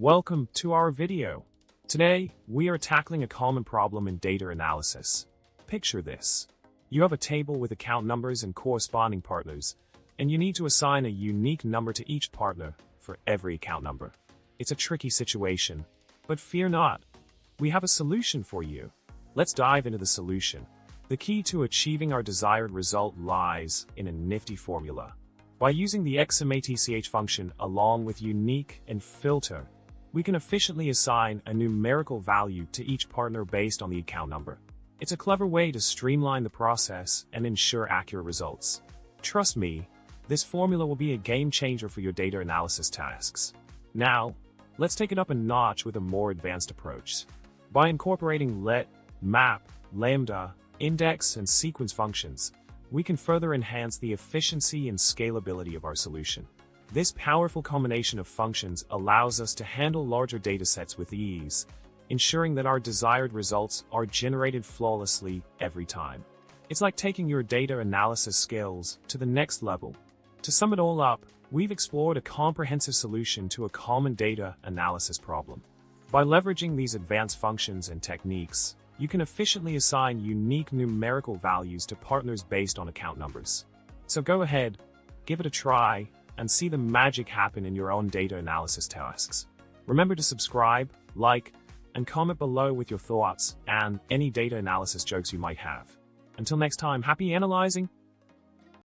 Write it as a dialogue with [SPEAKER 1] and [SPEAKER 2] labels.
[SPEAKER 1] Welcome to our video. Today, we are tackling a common problem in data analysis. Picture this. You have a table with account numbers and corresponding partners, and you need to assign a unique number to each partner for every account number. It's a tricky situation, but fear not. We have a solution for you. Let's dive into the solution. The key to achieving our desired result lies in a nifty formula. By using the XMATCH function along with unique and filter, we can efficiently assign a numerical value to each partner based on the account number. It's a clever way to streamline the process and ensure accurate results. Trust me, this formula will be a game changer for your data analysis tasks. Now, let's take it up a notch with a more advanced approach. By incorporating let, map, lambda, index, and sequence functions, we can further enhance the efficiency and scalability of our solution. This powerful combination of functions allows us to handle larger datasets with ease, ensuring that our desired results are generated flawlessly every time. It's like taking your data analysis skills to the next level. To sum it all up, we've explored a comprehensive solution to a common data analysis problem. By leveraging these advanced functions and techniques, you can efficiently assign unique numerical values to partners based on account numbers. So go ahead, give it a try, and see the magic happen in your own data analysis tasks. Remember to subscribe, like, and comment below with your thoughts and any data analysis jokes you might have. Until next time, happy analyzing!